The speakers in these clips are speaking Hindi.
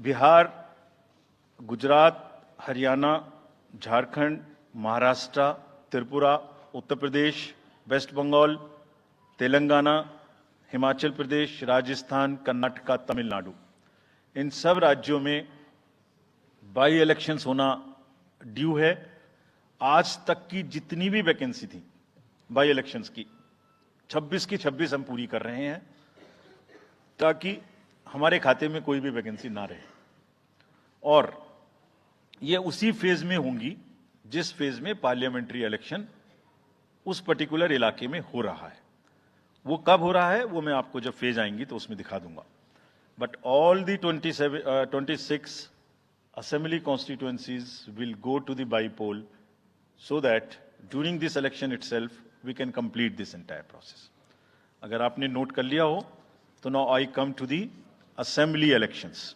बिहार, गुजरात, हरियाणा, झारखंड, महाराष्ट्र, त्रिपुरा, उत्तर प्रदेश, वेस्ट बंगाल, तेलंगाना, हिमाचल प्रदेश, राजस्थान, कर्नाटका, तमिलनाडु, इन सब राज्यों में बाई इलेक्शंस होना ड्यू है। आज तक की जितनी भी वैकेंसी थी बाई इलेक्शंस की 26 की 26 हम पूरी कर रहे हैं ताकि हमारे खाते में कोई भी वैकेंसी ना रहे। और ये उसी फेज में होंगी जिस फेज में पार्लियामेंट्री इलेक्शन उस पर्टिकुलर इलाके में हो रहा है। वो कब हो रहा है वो मैं आपको जब फेज आएंगी तो उसमें दिखा दूंगा। But all the 26 assembly constituencies will go to the by-poll so that during this election itself we can complete this entire process. अगर आपने नोट कर लिया हो तो now I come to the assembly elections.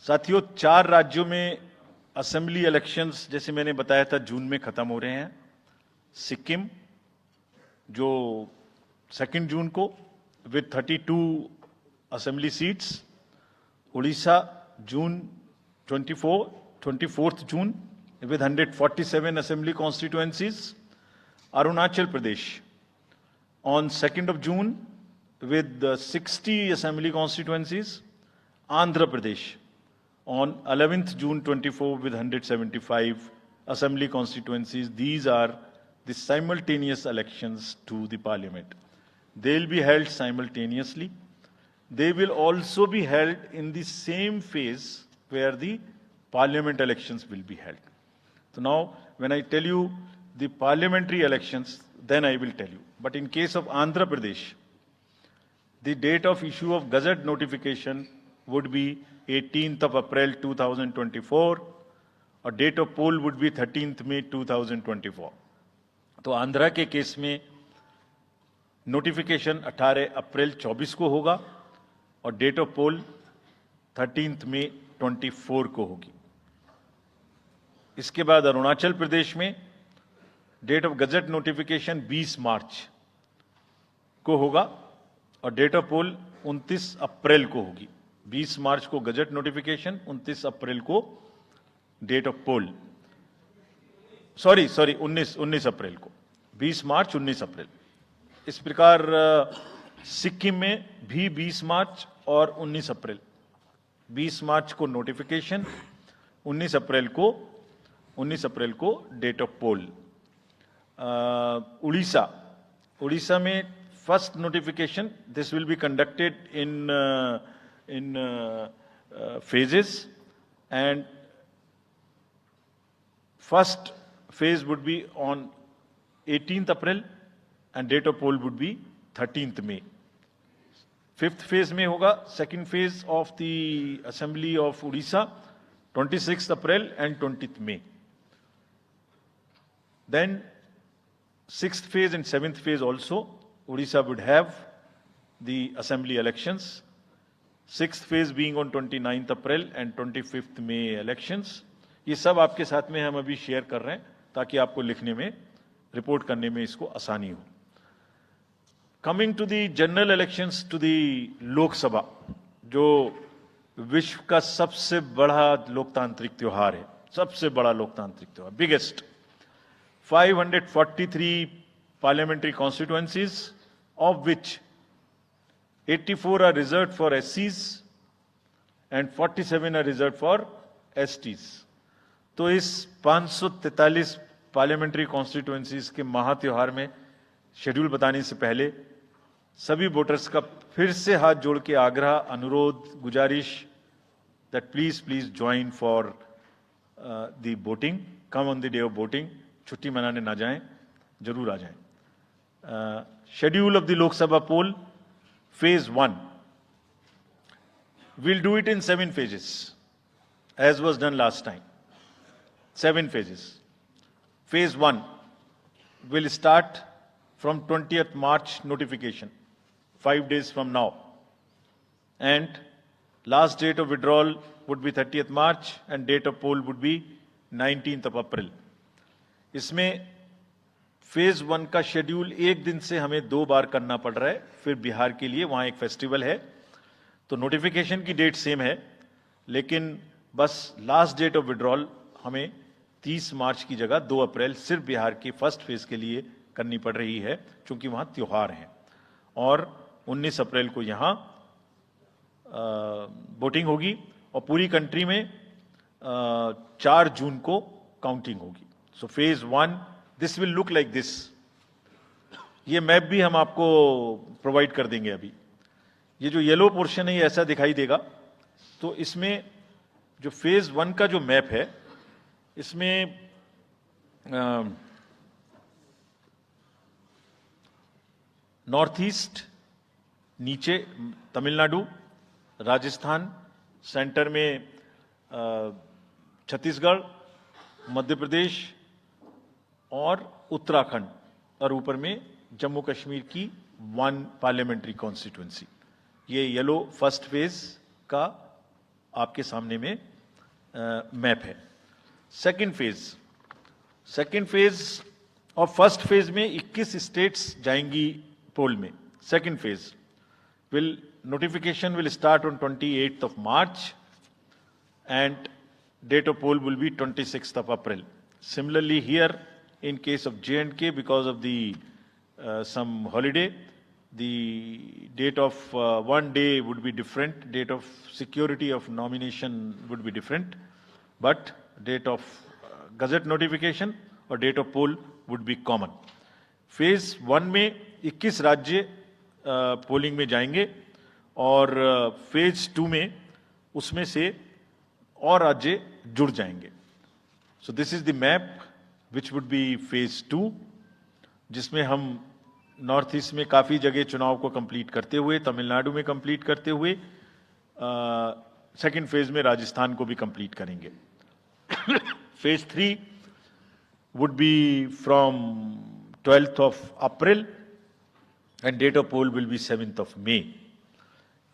साथियों, 4 राज्यों में असेंबली इलेक्शंस जैसे मैंने बताया था जून में खत्म हो रहे हैं। सिक्किम जो 2 जून को with 32 assembly seats, Orissa June 24th June with 147 assembly constituencies, Arunachal Pradesh on 2nd of June with 60 assembly constituencies, Andhra Pradesh on 11th June 24 with 175 assembly constituencies. These are the simultaneous elections to the parliament. They'll be held simultaneously. They will also be held in the same phase where the parliament elections will be held. So now, when I tell you the parliamentary elections, then I will tell you. But in case of Andhra Pradesh, the date of issue of Gazette notification would be 18th of April 2024, or date of poll would be 13th May 2024. तो आंध्रा के केस में नोटिफिकेशन 18 अप्रैल 24 को होगा और डेट ऑफ पोल 13 मई 24 को होगी। इसके बाद अरुणाचल प्रदेश में डेट ऑफ गजट नोटिफिकेशन 20 मार्च को होगा और डेट ऑफ पोल 29 अप्रैल को होगी। 20 मार्च को गजट नोटिफिकेशन, 29 अप्रैल को डेट ऑफ पोल। सॉरी 19 अप्रैल को, 20 मार्च 19 अप्रैल। इस प्रकार सिक्किम में भी 20 मार्च और 19 अप्रैल, 20 मार्च को नोटिफिकेशन, 19 अप्रैल को डेट ऑफ पोल। उड़ीसा में first notification, this will be conducted in phases, and first phase would be on 18th April and date of poll would be 13th May. 5th phase में होगा second phase of the assembly of Odisha 26th April and 20th May. Then 6th phase and 7th phase also Odisha would have the assembly elections. 6th phase being on 29th April and 25th May elections. ये सब आपके साथ में हम अभी शेयर कर रहे हैं ताकि आपको लिखने में, रिपोर्ट करने में इसको आसानी हो। Coming to the general elections to the Lok Sabha, जो विश्व का सबसे बड़ा लोकतांत्रिक त्योहार है, सबसे बड़ा लोकतांत्रिक त्योहार, biggest. 543 parliamentary constituencies, of which 84 are reserved for SCs and 47 are reserved for STs. तो इस 543 पार्लियामेंट्री कॉन्स्टिट्यूएंसीज के महात्योहार में शेड्यूल बताने से पहले सभी वोटर्स का फिर से हाथ जोड़ के आग्रह, अनुरोध, गुजारिश that please join for the voting, come on the day of voting. छुट्टी मनाने ना जाएं, जरूर आ जाएं। Schedule of the Lok Sabha poll, phase 1, we'll do it in 7 phases as was done last time. 7 phases. Phase 1 will start from 20th March notification, 5 days from now, and last date of withdrawal would be 30th March and date of poll would be 19th of April. इसमें फेज 1 का शेड्यूल एक दिन से हमें 2 बार करना पड़ रहा है। फिर बिहार के लिए वहां एक फेस्टिवल है तो नोटिफिकेशन की डेट सेम है, लेकिन बस लास्ट डेट ऑफ विड्रॉल हमें 30 मार्च की जगह 2 अप्रैल सिर्फ बिहार की फर्स्ट फेज के लिए करनी पड़ रही है, क्योंकि वहां त्योहार हैं। और 19 अप्रैल को यहां वोटिंग होगी और पूरी कंट्री में 4 जून को काउंटिंग होगी। So phase 1 this will look like this. ये मैप भी हम आपको प्रोवाइड कर देंगे। अभी ये जो येलो पोर्शन है ये ऐसा दिखाई देगा। तो इसमें जो फेज 1 का जो मैप है, इसमें नॉर्थ ईस्ट नीचे तमिलनाडु, राजस्थान, सेंटर में छत्तीसगढ़, मध्य प्रदेश और उत्तराखंड, और ऊपर में जम्मू कश्मीर की 1 पार्लियामेंट्री कॉन्स्टिट्यूंसी। ये येलो फर्स्ट फेज का आपके सामने में मैप है। सेकंड फेज और फर्स्ट फेज में 21 स्टेट्स जाएंगी पोल में। Second phase notification will start on 28th of March and date of poll will be 26th of April. Similarly here in case of J&K, because of the some holiday, the date of one day would be different, date of security of nomination would be different, but date of gazette notification और date of poll would be common. Phase 1 में 21 राज्य पोलिंग में जाएंगे और फेज 2 में उसमें से और राज्य जुड़ जाएंगे। So this is the map which would be phase 2, जिसमें हम नॉर्थ ईस्ट में काफी जगह चुनाव को कंप्लीट करते हुए, तमिलनाडु में कंप्लीट करते हुए, सेकंड फेज में राजस्थान को भी कंप्लीट करेंगे। Phase 3 would be from 12th of April and date of poll will be 7th of May.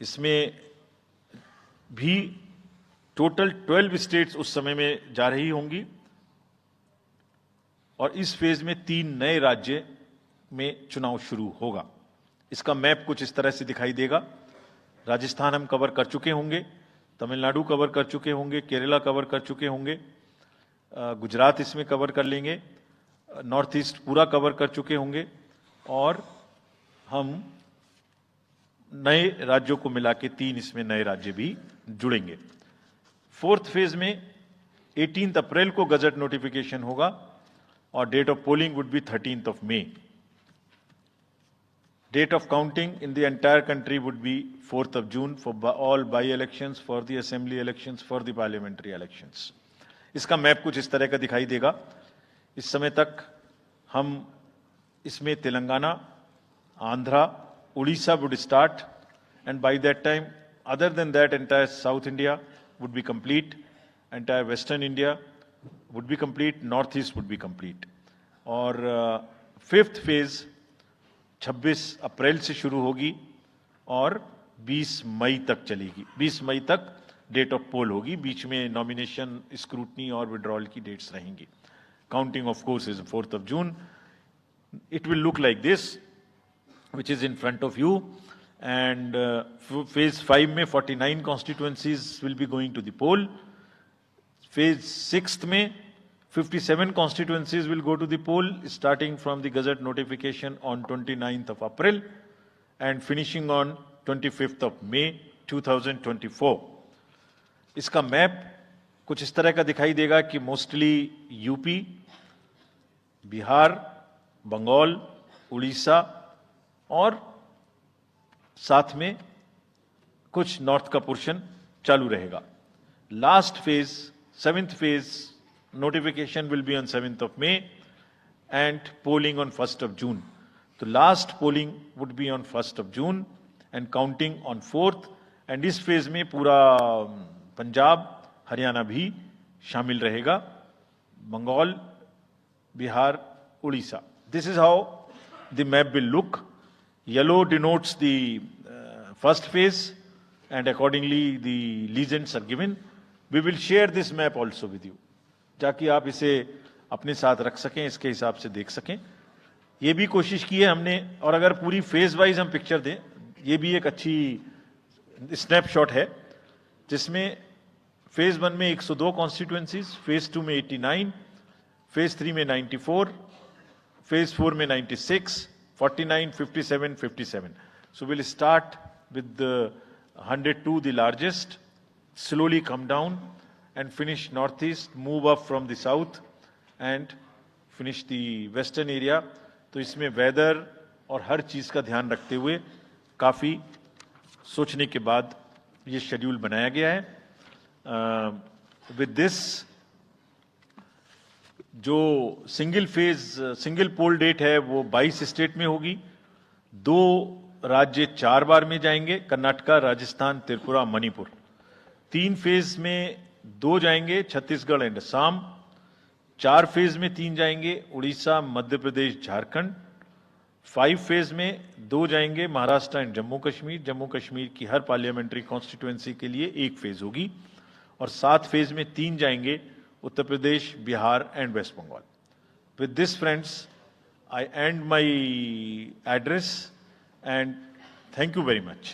इसमें भी टोटल 12 स्टेट्स उस समय में जा रही होंगी और इस फेज में 3 नए राज्य में चुनाव शुरू होगा। इसका मैप कुछ इस तरह से दिखाई देगा। राजस्थान हम कवर कर चुके होंगे, तमिलनाडु कवर कर चुके होंगे, केरला कवर कर चुके होंगे, गुजरात इसमें कवर कर लेंगे, नॉर्थ ईस्ट पूरा कवर कर चुके होंगे और हम नए राज्यों को मिला के 3 इसमें नए राज्य भी जुड़ेंगे। फोर्थ फेज में 18 अप्रैल को गजट नोटिफिकेशन होगा और date of polling would be 13th of May. Date of counting in the entire country would be 4th of June for all by-elections, for the assembly elections, for the parliamentary elections. इसका मैप कुछ इस तरह का दिखाई देगा। इस समय तक हम इसमें Telangana, Andhra, Orissa would start, and by that time, other than that, entire South India would be complete, entire Western India would be complete, Northeast would be complete. और फिफ्थ फेज 26 अप्रैल से शुरू होगी और 20 मई तक चलेगी। 20 मई तक डेट ऑफ पोल होगी, बीच में नॉमिनेशन, स्क्रूटनी और विड्रॉल की डेट्स रहेंगी। Counting of course is 4th of June. It will look like this, which is in front of you, and phase 5 में 49 constituencies will be going to the poll. Phase 6 में 57 constituencies will go to the poll, starting from the gazette notification on 29th of April and finishing on 25th of May 2024. इसका मैप कुछ इस तरह का दिखाई देगा कि मोस्टली यूपी, बिहार, बंगाल, उड़ीसा और साथ में कुछ नॉर्थ का पोर्शन चालू रहेगा। Last phase, 7th phase, notification will be on 7th of May and polling on 1st of June. तो last polling would be on 1st of June and counting on 4th, and इस फेज में पूरा पंजाब, हरियाणा भी शामिल रहेगा, Bengal, Bihar, Orissa. This is how the map will look. Yellow denotes the first phase and accordingly the legends are given. We will share this map also with you, ताकि आप इसे अपने साथ रख सकें, इसके हिसाब से देख सकें। ये भी कोशिश की है हमने, और अगर पूरी फेज वाइज हम पिक्चर दें, ये भी एक अच्छी स्नैपशॉट है, जिसमें फेज 1 में 102 कॉन्स्टिट्यूएंसीज, फेज 2 में 89, फेज 3 में 94, फेज 4 में 96, 49, 57, 57. So we'll start with the 102, the largest, slowly come down and finish northeast, move up from the south and finish the western area. तो इसमें वेदर और हर चीज का ध्यान रखते हुए काफी सोचने के बाद ये शेड्यूल बनाया गया है. विद दिस जो सिंगल पोल डेट है वो 22 स्टेट में होगी. 2 राज्य 4 बार में जाएंगे, कर्नाटका, राजस्थान, त्रिपुरा, मणिपुर. 3 फेज में 2 जाएंगे, छत्तीसगढ़ एंड असम. 4 फेज में 3 जाएंगे, उड़ीसा, मध्य प्रदेश, झारखंड. 5 फेज में 2 जाएंगे, महाराष्ट्र एंड जम्मू कश्मीर. जम्मू कश्मीर की हर पार्लियामेंट्री कॉन्स्टिट्यूएंसी के लिए 1 फेज होगी. और 7 फेज में 3 जाएंगे, Uttar Pradesh, Bihar and West Bengal. With this friends, I end my address and thank you very much.